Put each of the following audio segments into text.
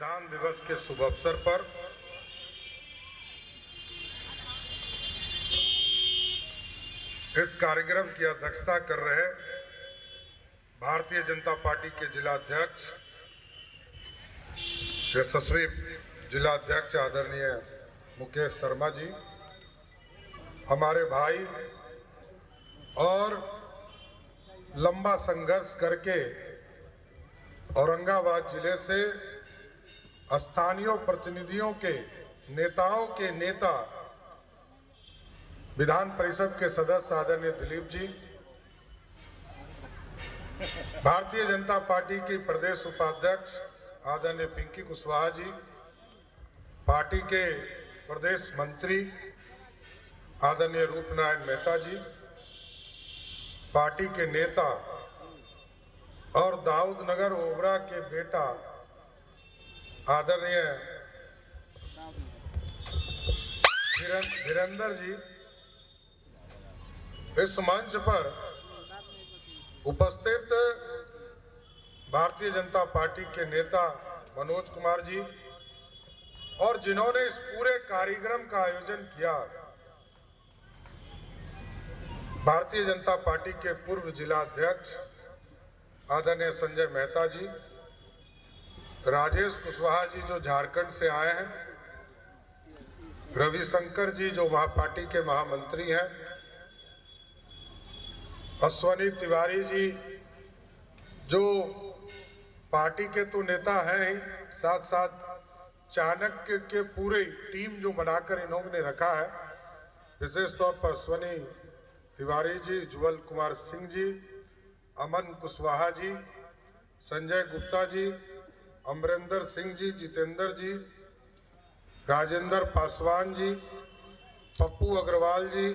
संविधान दिवस के शुभ अवसर पर इस कार्यक्रम की अध्यक्षता कर रहे भारतीय जनता पार्टी के जिला अध्यक्ष यशस्वी जिला अध्यक्ष आदरणीय मुकेश शर्मा जी, हमारे भाई और लंबा संघर्ष करके औरंगाबाद जिले से स्थानीय प्रतिनिधियों के नेताओं के नेता विधान परिषद के सदस्य आदरणीय दिलीप जी, भारतीय जनता पार्टी की प्रदेश उपाध्यक्ष आदरणीय पिंकी कुशवाहा जी, पार्टी के प्रदेश मंत्री आदरणीय रूपनारायण मेहता जी, पार्टी के नेता और दाऊदनगर ओबरा के बेटा आदरणीय धीरेंद्र जी, इस मंच पर उपस्थित भारतीय जनता पार्टी के नेता मनोज कुमार जी और जिन्होंने इस पूरे कार्यक्रम का आयोजन किया, भारतीय जनता पार्टी के पूर्व जिला अध्यक्ष आदरणीय संजय मेहता जी, राजेश कुशवाहा जी जो झारखंड से आए हैं, रविशंकर जी जो पार्टी के महामंत्री हैं, अश्वनी तिवारी जी जो पार्टी के तो नेता हैं ही, साथ साथ चाणक्य के पूरे टीम जो बनाकर इन्होंने रखा है, विशेष तौर पर अश्वनी तिवारी जी, ज्वल कुमार सिंह जी, अमन कुशवाहा जी, संजय गुप्ता जी, अमरिंदर सिंह जी, जितेंद्र जी, राजेंद्र पासवान जी, पप्पू अग्रवाल जी,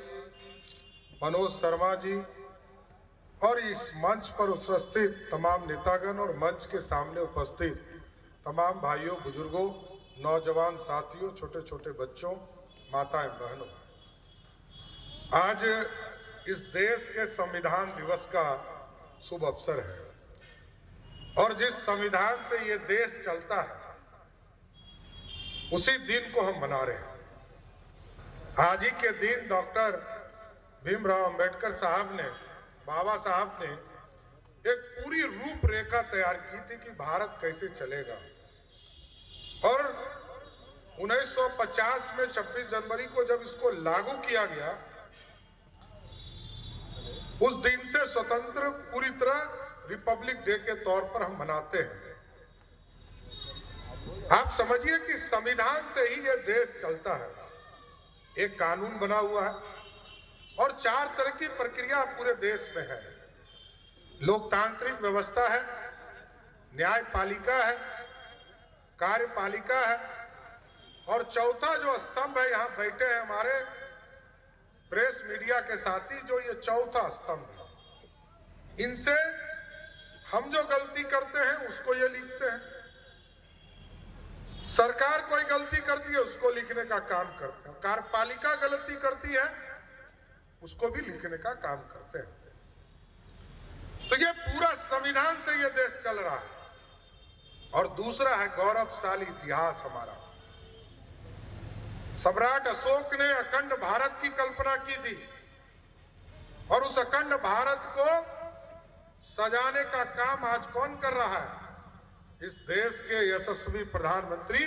मनोज शर्मा जी और इस मंच पर उपस्थित तमाम नेतागण और मंच के सामने उपस्थित तमाम भाइयों, बुजुर्गों, नौजवान साथियों, छोटे छोटे बच्चों, माताएं, बहनों, आज इस देश के संविधान दिवस का शुभ अवसर है और जिस संविधान से ये देश चलता है उसी दिन को हम मना रहे हैं। आज ही के दिन डॉक्टर भीमराव अंबेडकर साहब ने, बाबा साहब ने एक पूरी रूपरेखा तैयार की थी कि भारत कैसे चलेगा और 1950 में 26 जनवरी को जब इसको लागू किया गया, उस दिन से स्वतंत्र पूरी तरह रिपब्लिक डे के तौर पर हम मनाते हैं। आप समझिए कि संविधान से ही यह देश चलता है, एक कानून बना हुआ है और 4 तरह की प्रक्रिया पूरे देश में है। लोकतांत्रिक व्यवस्था है, न्यायपालिका है, कार्यपालिका है और चौथा जो स्तंभ है, यहाँ बैठे हैं हमारे प्रेस मीडिया के साथी, जो ये चौथा स्तंभ है। इनसे हम जो गलती करते हैं उसको ये लिखते हैं, सरकार कोई गलती करती है उसको लिखने का काम करते हैं, कार्यपालिका गलती करती है उसको भी लिखने का काम करते हैं। तो ये पूरा संविधान से ये देश चल रहा है। और दूसरा है गौरवशाली इतिहास हमारा। सम्राट अशोक ने अखंड भारत की कल्पना की थी और उस अखंड भारत को सजाने का काम आज कौन कर रहा है? इस देश के यशस्वी प्रधानमंत्री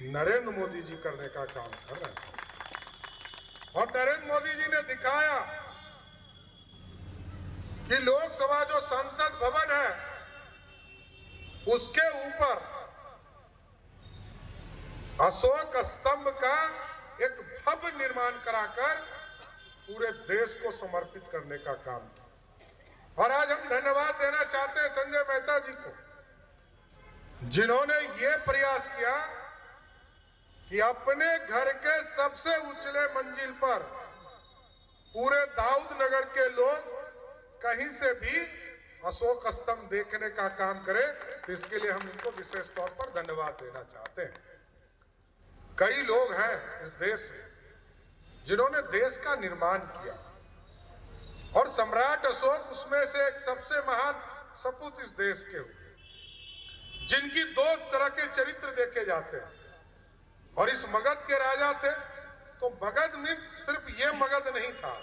नरेंद्र मोदी जी करने का काम कर रहे हैं। और नरेंद्र मोदी जी ने दिखाया कि लोकसभा जो संसद भवन है उसके ऊपर अशोक स्तंभ का एक भव्य निर्माण कराकर पूरे देश को समर्पित करने का काम किया। और आज हम धन्यवाद देना चाहते हैं संजय मेहता जी को, जिन्होंने ये प्रयास किया कि अपने घर के सबसे ऊंचे मंजिल पर पूरे दाऊदनगर के लोग कहीं से भी अशोक स्तंभ देखने का काम करें। तो इसके लिए हम इनको विशेष तौर पर धन्यवाद देना चाहते हैं। कई लोग हैं इस देश में जिन्होंने देश का निर्माण किया और सम्राट अशोक उसमें से एक सबसे महान सपूत इस देश के हुए। जिनकी दो तरह के चरित्र देखे जाते हैं। और इस मगध के राजा थे, तो मगध में सिर्फ ये मगध नहीं था,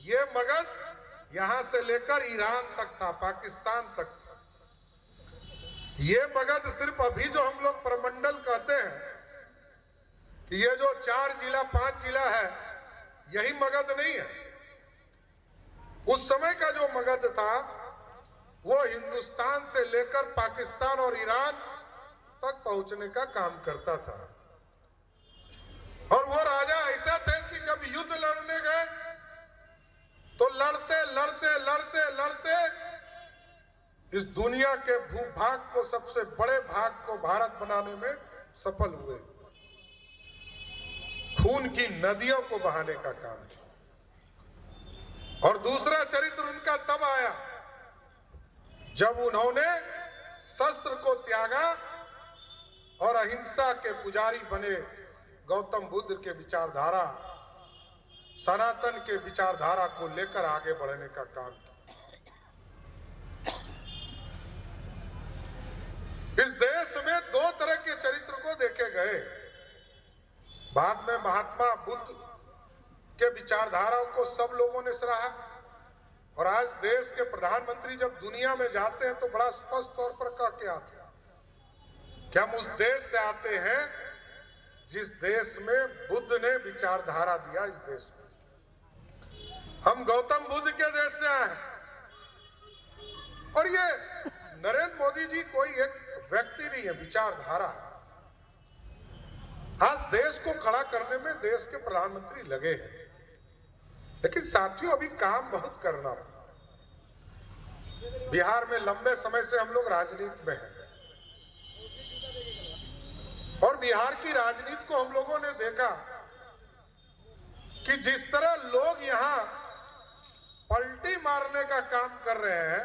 ये मगध यहां से लेकर ईरान तक था, पाकिस्तान तक था। ये मगध सिर्फ अभी जो हम लोग प्रमंडल कहते हैं कि ये जो 4 जिला 5 जिला है, यही मगध नहीं है। उस समय का जो मगध था वो हिंदुस्तान से लेकर पाकिस्तान और ईरान तक पहुंचने का काम करता था। और वो राजा ऐसा थे कि जब युद्ध लड़ने गए तो लड़ते लड़ते लड़ते लड़ते इस दुनिया के भूभाग को, सबसे बड़े भाग को भारत बनाने में सफल हुए। खून की नदियों को बहाने का काम किया। और दूसरा चरित्र उनका तब आया जब उन्होंने शस्त्र को त्यागा और अहिंसा के पुजारी बने, गौतम बुद्ध के विचारधारा, सनातन के विचारधारा को लेकर आगे बढ़ने का काम किया। इस देश में 2 तरह के चरित्र को देखे गए। बाद में महात्मा बुद्ध के विचारधाराओं को सब लोगों ने सराहा। और आज देश के प्रधानमंत्री जब दुनिया में जाते हैं तो बड़ा स्पष्ट तौर पर कह के आते हैं कि हम उस देश से आते हैं जिस देश में बुद्ध ने विचारधारा दिया इस देश को। हम गौतम बुद्ध के देश से आए हैं। और ये नरेंद्र मोदी जी कोई एक व्यक्ति नहीं है, विचारधारा। आज देश को खड़ा करने में देश के प्रधानमंत्री लगे हैं, लेकिन साथियों अभी काम बहुत करना है। बिहार में लंबे समय से हम लोग राजनीति में हैं और बिहार की राजनीति को हम लोगों ने देखा कि जिस तरह लोग यहां पलटी मारने का काम कर रहे हैं,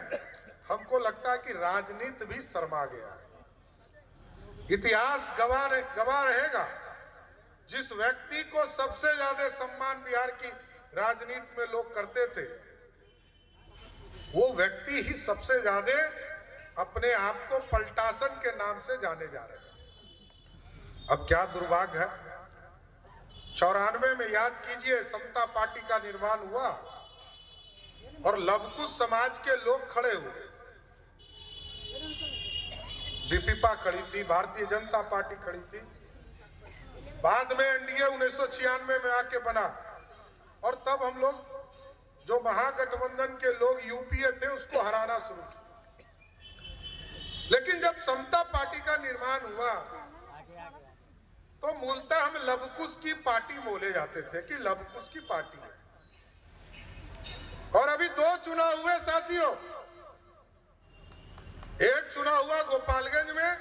हमको लगता है कि राजनीति भी शर्मा गया है। इतिहास गवाह रहेगा, जिस व्यक्ति को सबसे ज्यादा सम्मान बिहार की राजनीति में लोग करते थे, वो व्यक्ति ही सबसे ज्यादा अपने आप को पलटासन के नाम से जाने जा रहे हैं। अब क्या दुर्भाग्य है, 94 में याद कीजिए समता पार्टी का निर्माण हुआ और लवकुश समाज के लोग खड़े हुए। दीपिका खड़ी थी, भारतीय जनता पार्टी खड़ी थी। बाद में एनडीए 1996 में आके बना और तब हम लोग जो महागठबंधन के लोग यूपीए थे उसको हराना शुरू किया। लेकिन जब समता पार्टी का निर्माण हुआ तो मूलतः हम लवकुश की पार्टी बोले जाते थे कि लवकुश की पार्टी है। और अभी 2 चुनाव हुए साथियों, एक चुनाव हुआ गोपालगंज में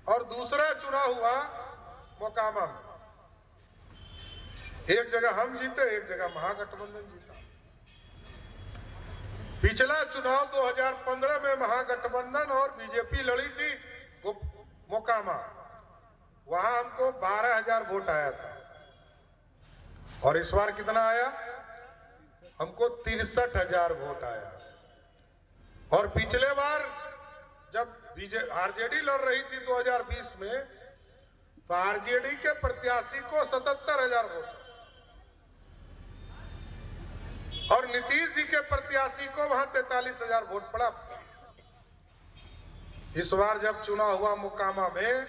और दूसरा चुनाव हुआ मोकामा में। एक जगह हम जीते, एक जगह महागठबंधन जीता। पिछला चुनाव 2015 में महागठबंधन और बीजेपी लड़ी थी मोकामा, वहां हमको 12,000 वोट आया था। और इस बार कितना आया? हमको 63,000 वोट आया। और पिछले बार जब आरजेडी लड़ रही थी 2020 में, तो आरजेडी के प्रत्याशी को 77,000 वोट और नीतीश जी के प्रत्याशी को वहां 43,000 वोट पड़ा। इस बार जब चुनाव हुआ मोकामा में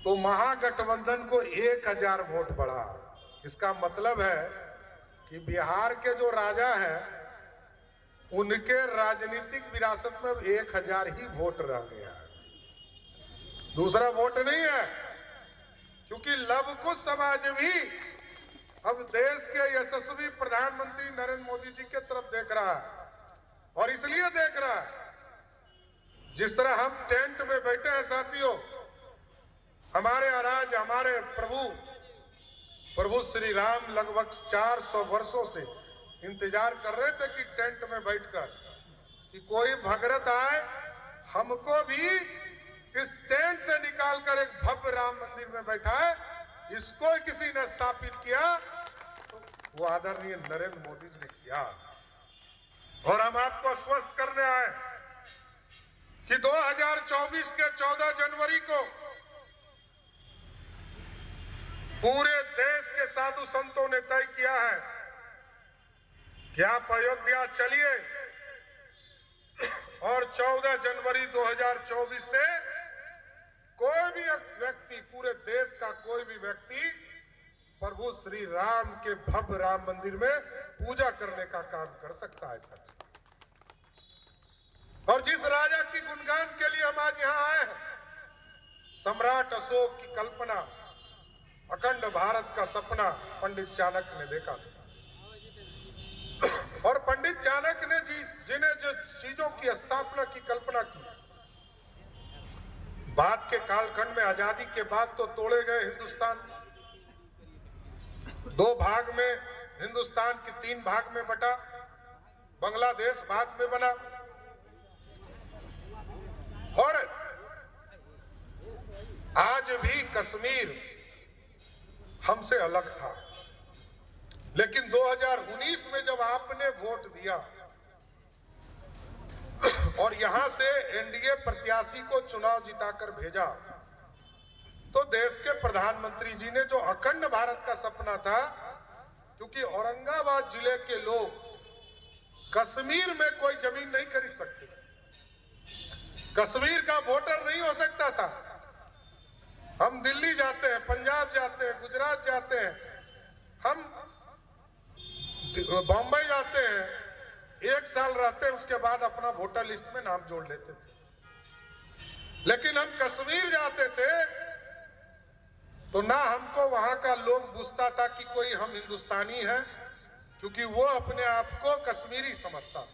तो महागठबंधन को 1,000 वोट बढ़ा। इसका मतलब है कि बिहार के जो राजा हैं उनके राजनीतिक विरासत में 1,000 ही वोट रह गया है, दूसरा वोट नहीं है। क्योंकि लवकुश समाज भी अब देश के यशस्वी प्रधानमंत्री नरेंद्र मोदी जी के तरफ देख रहा है। और इसलिए देख रहा है, जिस तरह हम टेंट में बैठे हैं साथियों, हमारे अराज, हमारे प्रभु श्री राम लगभग 400 वर्षों से इंतजार कर रहे थे कि टेंट में बैठकर कि कोई भगरत आए, हमको भी इस टेंट से निकालकर एक भव्य राम मंदिर में बैठाए। इसको किसी ने स्थापित किया तो वो आदरणीय नरेंद्र मोदी जी ने किया। और हम आपको आश्वस्त करने आए कि 2024 के 14 जनवरी को पूरे देश के साधु संतों ने तय किया है कि आप अयोध्या चलिए और 14 जनवरी 2024 से कोई भी व्यक्ति, पूरे देश का कोई भी व्यक्ति प्रभु श्री राम के भव्य राम मंदिर में पूजा करने का काम कर सकता है सच। और जिस राजा की गुणगान के लिए हम आज यहाँ आए हैं, सम्राट अशोक की कल्पना, अखंड भारत का सपना पंडित चाणक्य ने देखा था। और पंडित चाणक्य ने जिन्हें जो चीजों की स्थापना की कल्पना की, बाद के कालखंड में आजादी के बाद तो तोड़े गए हिंदुस्तान, 2 भाग में हिंदुस्तान की 3 भाग में बटा, बांग्लादेश बाद में बना। और आज भी कश्मीर हमसे अलग था, लेकिन 2019 में जब आपने वोट दिया और यहां से एनडीए प्रत्याशी को चुनाव जिताकर भेजा, तो देश के प्रधानमंत्री जी ने जो अखंड भारत का सपना था, क्योंकि औरंगाबाद जिले के लोग कश्मीर में कोई जमीन नहीं खरीद सकते, कश्मीर का वोटर नहीं हो सकता था। हम दिल्ली जाते हैं, पंजाब जाते हैं, गुजरात जाते हैं, हम बॉम्बे जाते हैं, 1 साल रहते हैं, उसके बाद अपना वोटर लिस्ट में नाम जोड़ लेते थे। लेकिन हम कश्मीर जाते थे तो ना हमको वहां का लोग पूछता था कि कोई हम हिंदुस्तानी हैं, क्योंकि वो अपने आप को कश्मीरी समझता था।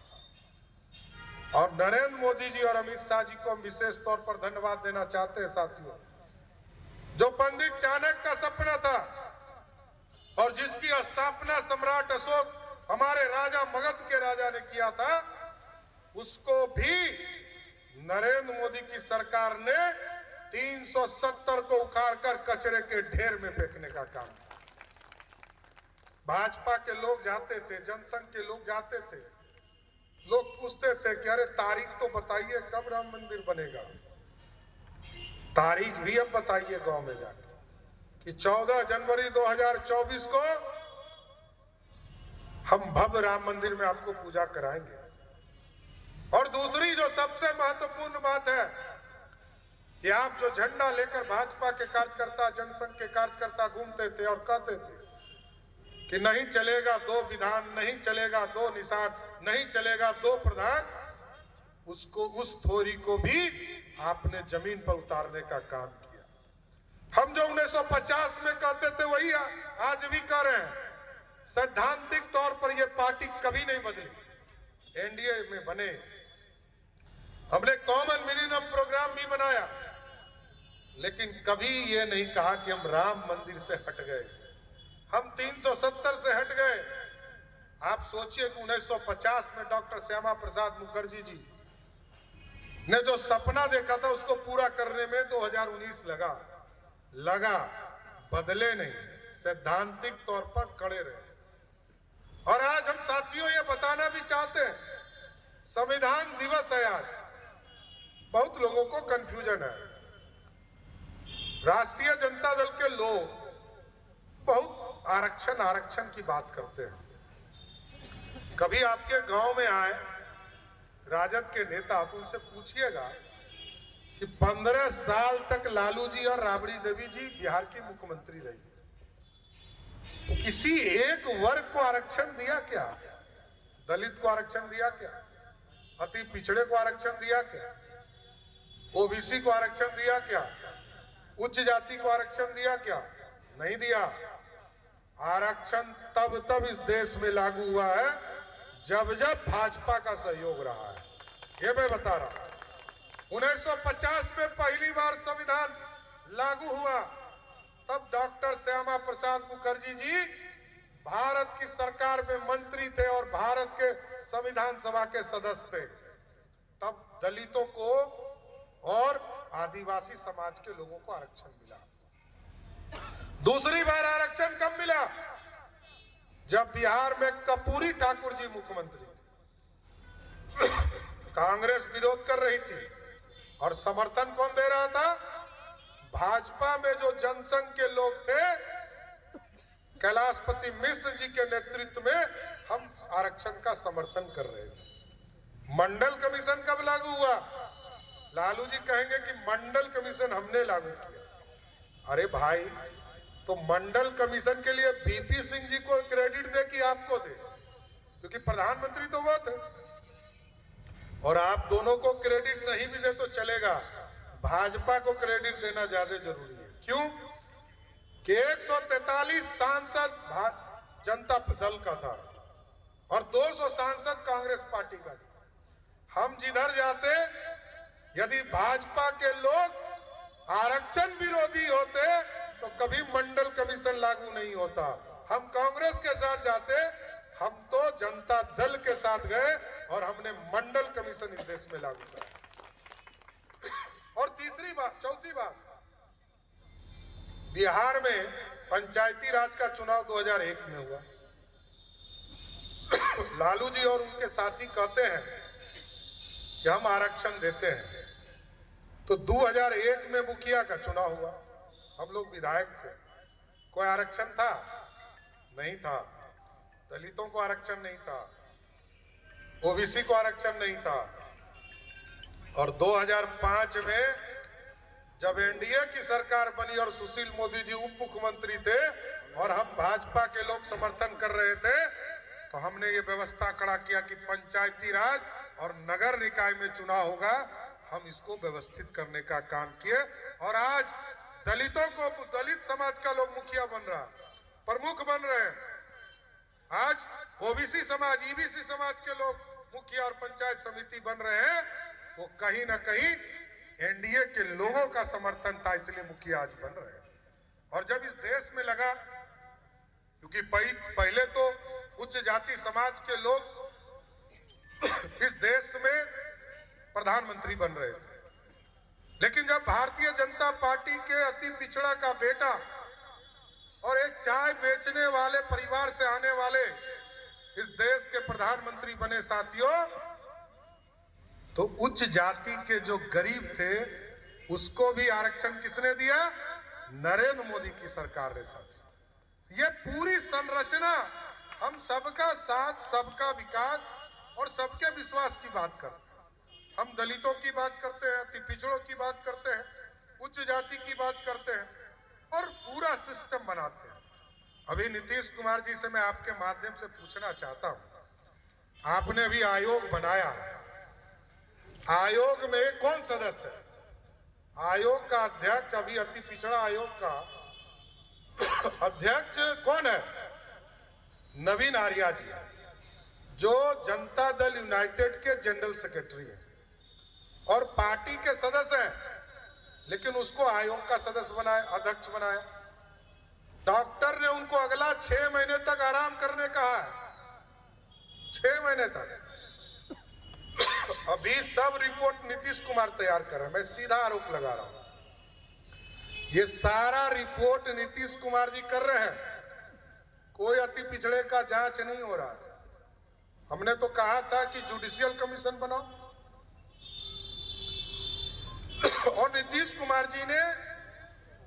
और नरेंद्र मोदी जी और अमित शाह जी को हम विशेष तौर पर धन्यवाद देना चाहते हैं साथियों, जो पंडित चाणक्य का सपना था और जिसकी स्थापना सम्राट अशोक, हमारे राजा मगध के राजा ने किया था, उसको भी नरेंद्र मोदी की सरकार ने 370 को उखाड़कर कचरे के ढेर में फेंकने का काम किया। भाजपा के लोग जाते थे, जनसंघ के लोग जाते थे, लोग पूछते थे कि अरे तारीख तो बताइए कब राम मंदिर बनेगा, तारीख भी अब बताइए गांव में जाकर कि 14 जनवरी 2024 को हम भव्य राम मंदिर में आपको पूजा कराएंगे। और दूसरी जो सबसे महत्वपूर्ण बात है कि आप जो झंडा लेकर भाजपा के कार्यकर्ता, जनसंघ के कार्यकर्ता घूमते थे और कहते थे कि नहीं चलेगा 2 विधान, नहीं चलेगा 2 निषाद, नहीं चलेगा 2 प्रधान, उसको, उस थोरी को भी आपने जमीन पर उतारने का काम किया। हम जो 1950 में कहते थे वही आज भी कर रहे हैं। सैद्धांतिक तौर पर यह पार्टी कभी नहीं बदली, एनडीए में बने, हमने कॉमन मिनिमम प्रोग्राम भी बनाया, लेकिन कभी ये नहीं कहा कि हम राम मंदिर से हट गए, हम 370 से हट गए। आप सोचिए कि 1950 में डॉक्टर श्यामा प्रसाद मुखर्जी जी ने जो सपना देखा था उसको पूरा करने में 2019 लगा, बदले नहीं, सैद्धांतिक तौर पर कड़े रहे। और आज हम साथियों ये बताना भी चाहते हैं, संविधान दिवस है आज, बहुत लोगों को कंफ्यूजन है। राष्ट्रीय जनता दल के लोग बहुत आरक्षण की बात करते हैं। कभी आपके गांव में आए राजद के नेता तो उनसे पूछिएगा कि 15 साल तक लालू जी और राबड़ी देवी जी बिहार की मुख्यमंत्री रही, तो किसी एक वर्ग को आरक्षण दिया क्या? दलित को आरक्षण दिया क्या? अति पिछड़े को आरक्षण दिया क्या? ओबीसी को आरक्षण दिया क्या? उच्च जाति को आरक्षण दिया क्या? नहीं दिया। आरक्षण तब इस देश में लागू हुआ है जब भाजपा का सहयोग रहा है, ये मैं बता रहा हूं। 1950 में पहली बार संविधान लागू हुआ, तब डॉक्टर श्यामा प्रसाद मुखर्जी जी भारत की सरकार में मंत्री थे और भारत के संविधान सभा के सदस्य थे। तब दलितों को और आदिवासी समाज के लोगों को आरक्षण मिला। दूसरी बार आरक्षण कब मिला? जब बिहार में कर्पूरी ठाकुर जी मुख्यमंत्री थे। कांग्रेस विरोध कर रही थी, और समर्थन कौन दे रहा था? भाजपा में जो जनसंघ के लोग थे, कैलाशपति मिश्र जी के नेतृत्व में हम आरक्षण का समर्थन कर रहे थे। मंडल कमीशन कब लागू हुआ? लालू जी कहेंगे कि मंडल कमीशन हमने लागू किया। अरे भाई, तो मंडल कमीशन के लिए बीपी सिंह जी को क्रेडिट दे कि आपको दे? क्योंकि प्रधानमंत्री तो वो थे। और आप दोनों को क्रेडिट नहीं भी दे तो चलेगा, भाजपा को क्रेडिट देना ज्यादा जरूरी है। क्यों कि 143 सांसद जनता दल का था और 200 सांसद कांग्रेस पार्टी का था। हम जिधर जाते, यदि भाजपा के लोग आरक्षण विरोधी होते तो कभी मंडल कमीशन लागू नहीं होता। हम कांग्रेस के साथ जाते, हम तो जनता दल के साथ गए और हमने मंडल कमीशन इस देश में लागू किया। और तीसरी बात, चौथी बात, बिहार में पंचायती राज का चुनाव 2001 में हुआ। लालू जी और उनके साथी कहते हैं कि हम आरक्षण देते हैं। तो 2001 में मुखिया का चुनाव हुआ, हम लोग विधायक थे, कोई आरक्षण था? नहीं था। दलितों को आरक्षण नहीं था, ओबीसी को आरक्षण नहीं था। और 2005 में जब एनडीए की सरकार बनी और सुशील मोदी जी उप मुख्यमंत्री थे और हम भाजपा के लोग समर्थन कर रहे थे, तो हमने ये व्यवस्था खड़ा किया कि पंचायती राज और नगर निकाय में चुनाव होगा। हम इसको व्यवस्थित करने का काम किए और आज दलितों को, दलित समाज का लोग मुखिया बन रहा, प्रमुख बन रहे हैं। आज ओबीसी समाज, ईबीसी समाज के लोग मुखिया और पंचायत समिति बन रहे हैं। वो कहीं ना कहीं एनडीए के लोगों का समर्थन था, इसलिए मुखिया आज बन रहे हैं। और जब इस देश में लगा, क्योंकि पहले तो उच्च जाति समाज के लोग इस देश में प्रधानमंत्री बन रहे थे, लेकिन जब भारतीय जनता पार्टी के अति पिछड़ा का बेटा और एक चाय बेचने वाले परिवार से आने वाले इस देश के प्रधानमंत्री बने, साथियों, तो उच्च जाति के जो गरीब थे उसको भी आरक्षण किसने दिया? नरेंद्र मोदी की सरकार ने। साथियों, ये पूरी संरचना हम सबका साथ, सबका विकास और सबके विश्वास की बात करते हैं। हम दलितों की बात करते हैं, अति पिछड़ों की बात करते हैं, उच्च जाति की बात करते हैं और पूरा सिस्टम बनाते हैं। अभी नीतीश कुमार जी से मैं आपके माध्यम से पूछना चाहता हूं, आपने भी आयोग बनाया, आयोग में कौन सदस्य है? आयोग का अध्यक्ष, अभी अति पिछड़ा आयोग का अध्यक्ष कौन है? नवीन आर्या जी, जो जनता दल यूनाइटेड के जनरल सेक्रेटरी हैं और पार्टी के सदस्य हैं, लेकिन उसको आयोग का सदस्य बनाया, अध्यक्ष बनाया। डॉक्टर ने उनको अगला 6 महीने तक आराम करने कहा है, 6 महीने तक। अभी सब रिपोर्ट नीतीश कुमार तैयार कर रहे हैं, मैं सीधा आरोप लगा रहा हूं, ये सारा रिपोर्ट नीतीश कुमार जी कर रहे हैं। कोई अति पिछड़े का जांच नहीं हो रहा। हमने तो कहा था कि जुडिशियल कमीशन बनाओ और नीतीश कुमार जी ने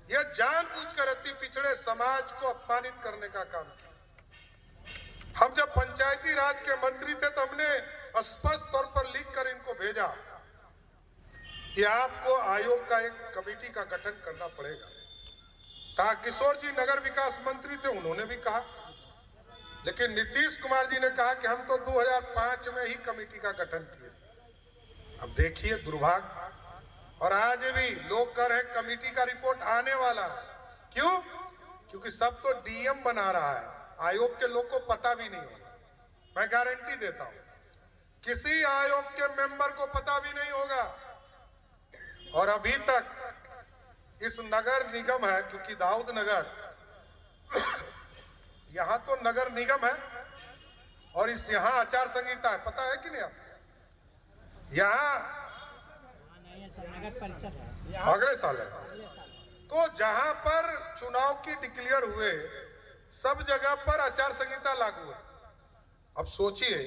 यह जानबूझकर अति पिछड़े समाज को अपमानित करने का काम किया। हम जब पंचायती राज के मंत्री थे तो हमने स्पष्ट तौर पर लिखकर इनको भेजा कि आपको आयोग का एक कमेटी का गठन करना पड़ेगा। तारकिशोर जी नगर विकास मंत्री थे, उन्होंने भी कहा, लेकिन नीतीश कुमार जी ने कहा कि हम तो 2005 में ही कमेटी का गठन किए। अब देखिए दुर्भाग्य, और आज भी लोग कह रहे हैं कमेटी का रिपोर्ट आने वाला है। क्यों? क्योंकि सब तो डीएम बना रहा है, आयोग के लोग को पता भी नहीं होगा। मैं गारंटी देता हूं, किसी आयोग के मेंबर को पता भी नहीं होगा। और अभी तक इस नगर निगम है, क्योंकि दाऊद नगर यहां तो नगर निगम है और इस यहां आचार संहिता है, पता है कि नहीं आप? यहां अगले साल है। तो जहां पर चुनाव की डिक्लेयर हुए सब जगह पर आचार संहिता लागू है। अब सोचिए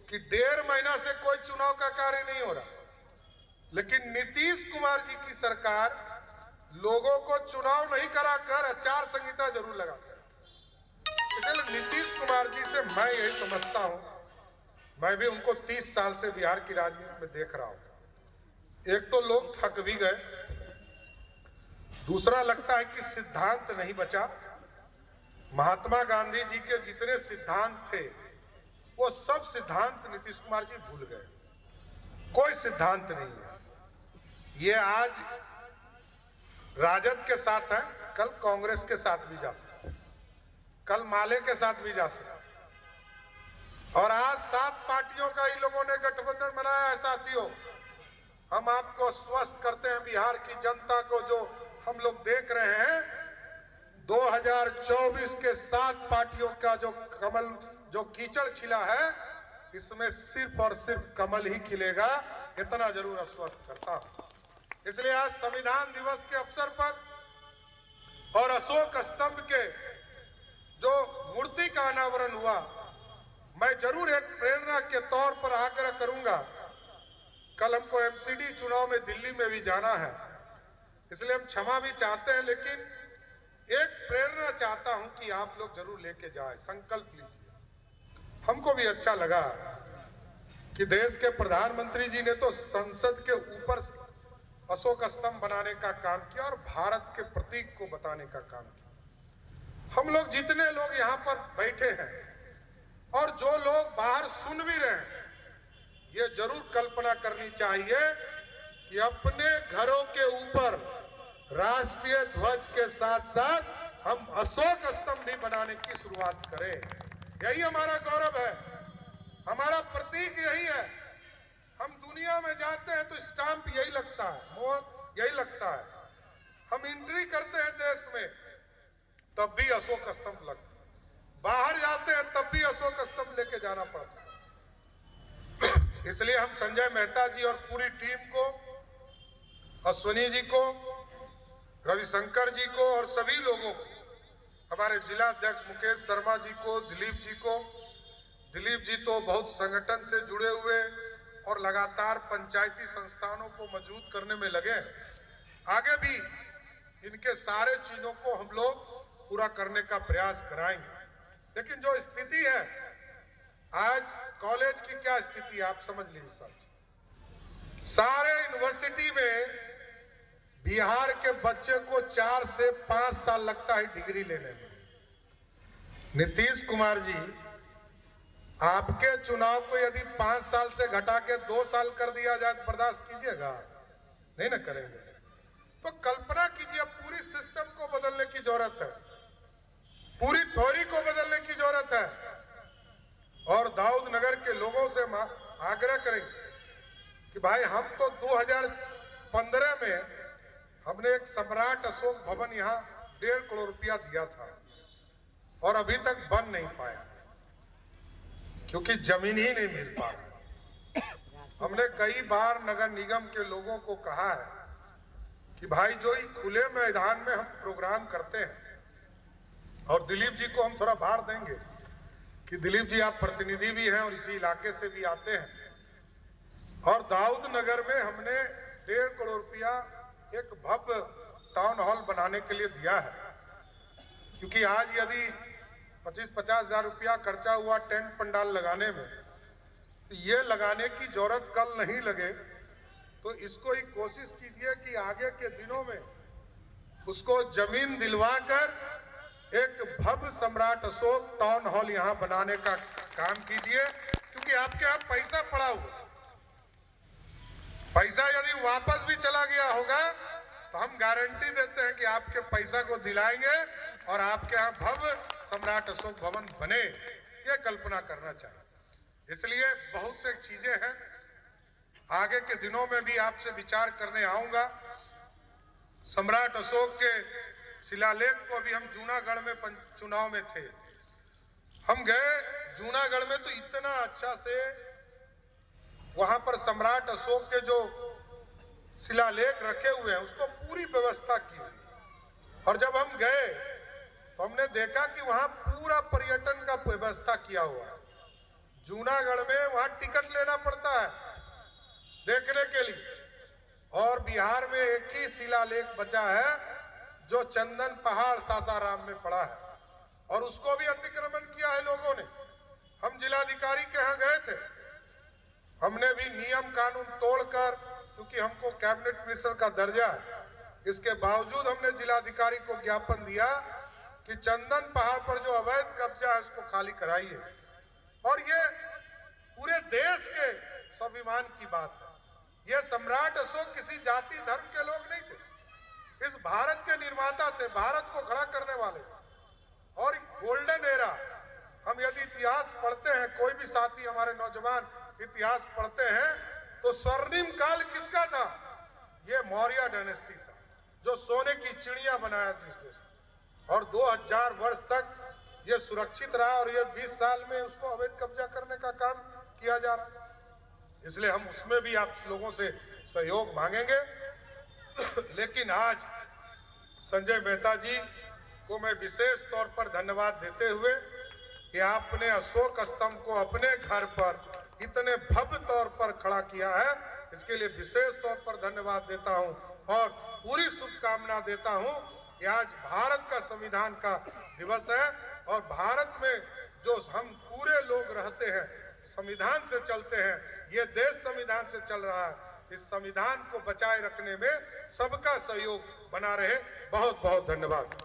कि 1.5 महीना से कोई चुनाव का कार्य नहीं हो रहा, लेकिन नीतीश कुमार जी की सरकार लोगों को चुनाव नहीं कराकर आचार संहिता जरूर लगाकर, इसलिए नीतीश कुमार जी से मैं यही समझता हूं, मैं भी उनको 30 साल से बिहार की राजनीति में देख रहा हूं। एक तो लोग थक भी गए, दूसरा लगता है कि सिद्धांत नहीं बचा। महात्मा गांधी जी के जितने सिद्धांत थे वो सब सिद्धांत नीतीश कुमार जी भूल गए, कोई सिद्धांत नहीं है। ये आज राजद के साथ है, कल कांग्रेस के साथ भी जा सकता है, कल माले के साथ भी जा सकता है। और आज 7 पार्टियों का इन लोगों ने गठबंधन बनाया है। साथियों, हम आपको स्वस्थ करते हैं, बिहार की जनता को जो हम लोग देख रहे हैं, 2024 के 7 पार्टियों का जो कमल, जो कीचड़ खिला है, इसमें सिर्फ और सिर्फ कमल ही खिलेगा, इतना जरूर आश्वस्त करता हूं। इसलिए आज संविधान दिवस के अवसर पर और अशोक स्तंभ के जो मूर्ति का अनावरण हुआ, मैं जरूर एक प्रेरणा के तौर पर आग्रह करूंगा। कल हमको एमसीडी चुनाव में दिल्ली में भी जाना है, इसलिए हम क्षमा भी चाहते हैं, लेकिन एक प्रेरणा चाहता हूं कि आप लोग जरूर लेके जाए, संकल्प लीजिए। हमको भी अच्छा लगा कि देश के प्रधानमंत्री जी ने तो संसद के ऊपर अशोक स्तंभ बनाने का काम किया और भारत के प्रतीक को बताने का काम किया। हम लोग जितने लोग यहाँ पर बैठे हैं और जो लोग बाहर सुन भी रहे हैं, ये जरूर कल्पना करनी चाहिए कि अपने घरों के ऊपर राष्ट्रीय ध्वज के साथ साथ हम अशोक स्तंभ भी बनाने की शुरुआत करें। यही हमारा गौरव है, हमारा प्रतीक यही है। हम दुनिया में जाते हैं तो स्टाम्प यही लगता है, मोहर यही लगता है। हम एंट्री करते हैं देश में तब भी अशोक स्तंभ लगता है, बाहर जाते हैं तब भी अशोक स्तंभ लेके जाना पड़ता है। इसलिए हम संजय मेहता जी और पूरी टीम को, अश्विनी जी को, रविशंकर जी को और सभी लोगों को, हमारे जिला अध्यक्ष मुकेश शर्मा जी को, दिलीप जी को, दिलीप जी तो बहुत संगठन से जुड़े हुए और लगातार पंचायती संस्थानों को मजबूत करने में लगे। आगे भी इनके सारे चीजों को हम लोग पूरा करने का प्रयास कराएंगे। लेकिन जो स्थिति है आज कॉलेज की, क्या स्थिति है आप समझ लीजिए साहब। सारे यूनिवर्सिटी में बिहार के बच्चे को 4 से 5 साल लगता है डिग्री लेने में। नीतीश कुमार जी, आपके चुनाव को यदि 5 साल से घटा के 2 साल कर दिया जाए तो बर्दाश्त कीजिएगा? नहीं ना करेंगे। तो कल्पना कीजिए, पूरी सिस्टम को बदलने की जरूरत है, पूरी थ्योरी को बदलने की जरूरत है। और दाऊद नगर के लोगों से आग्रह करेंगे कि भाई, हम तो 2015 में हमने एक सम्राट अशोक भवन यहाँ 1.5 करोड़ रुपया दिया था और अभी तक बन नहीं पाया क्योंकि जमीन ही नहीं मिल पा रहा। हमने कई बार नगर निगम के लोगों को कहा है कि भाई, जो ही खुले मैदान में हम प्रोग्राम करते हैं, और दिलीप जी को हम थोड़ा भार देंगे कि दिलीप जी आप प्रतिनिधि भी हैं और इसी इलाके से भी आते हैं, और दाऊद नगर में हमने 1.5 करोड़ रुपया एक भव्य टाउन हॉल बनाने के लिए दिया है। क्योंकि आज यदि 25-50 हजार रुपया खर्चा हुआ टेंट पंडाल लगाने में, तो ये लगाने की जरूरत कल नहीं लगे। तो इसको ही कोशिश कीजिए कि आगे के दिनों में उसको जमीन दिलवाकर एक भव्य सम्राट अशोक टाउन हॉल यहाँ बनाने का काम कीजिए। क्योंकि आपके यहाँ पैसा पड़ा हुआ, पैसा यदि वापस भी चला गया होगा तो हम गारंटी देते हैं कि आपके पैसा को दिलाएंगे और आपके यहाँ भव्य सम्राट अशोक भवन बने। ये कल्पना करना चाहिए। इसलिए बहुत से चीजें हैं, आगे के दिनों में भी आपसे विचार करने आऊंगा। सम्राट अशोक के शिलालेख को भी हम जूनागढ़ में चुनाव में थे, हम गए जूनागढ़ में, तो इतना अच्छा से वहां पर सम्राट अशोक के जो शिलालेख रखे हुए हैं उसको पूरी व्यवस्था की हुई। और जब हम गए तो हमने देखा कि वहां पूरा पर्यटन का व्यवस्था किया हुआ है। जूनागढ़ में वहां टिकट लेना पड़ता है देखने के लिए, और बिहार में एक ही शिलालेख बचा है जो चंदन पहाड़ सासाराम में पड़ा है, और उसको भी अतिक्रमण किया है लोगों ने। हम जिलाधिकारी के यहाँ गए थे, हमने भी नियम कानून तोड़कर, क्योंकि हमको कैबिनेट मिनिस्टर का दर्जा है, इसके बावजूद हमने जिलाधिकारी को ज्ञापन दिया कि चंदन पहाड़ पर जो अवैध कब्जा है उसको खाली कराइए। और ये पूरे देश के स्वाभिमान की बात है। ये सम्राट अशोक किसी जाति धर्म के लोग नहीं थे, इस भारत के निर्माता थे, भारत को खड़ा करने वाले। और गोल्डन एरा, हम यदि इतिहास पढ़ते हैं, कोई भी साथी हमारे नौजवान इतिहास पढ़ते हैं, तो स्वर्णिम काल किसका था? ये मौर्य डायनेस्टी था, जो सोने की चिड़िया बनाया जिसने, और 2000 वर्ष तक ये सुरक्षित रहा, और ये 20 साल में उसको अवैध कब्जा करने का काम किया जा रहा है। इसलिए हम उसमें भी आप लोगों से सहयोग मांगेंगे। लेकिन आज संजय मेहता जी को मैं विशेष तौर पर धन्यवाद देते हुए कि आपने अशोक स्तंभ को अपने घर पर इतने भव्य तौर पर खड़ा किया है, इसके लिए विशेष तौर पर धन्यवाद देता हूं और पूरी शुभकामना देता हूं कि आज भारत का संविधान का दिवस है, और भारत में जो हम पूरे लोग रहते हैं, संविधान से चलते हैं, ये देश संविधान से चल रहा है। इस संविधान को बचाए रखने में सबका सहयोग बना रहे। बहुत बहुत धन्यवाद।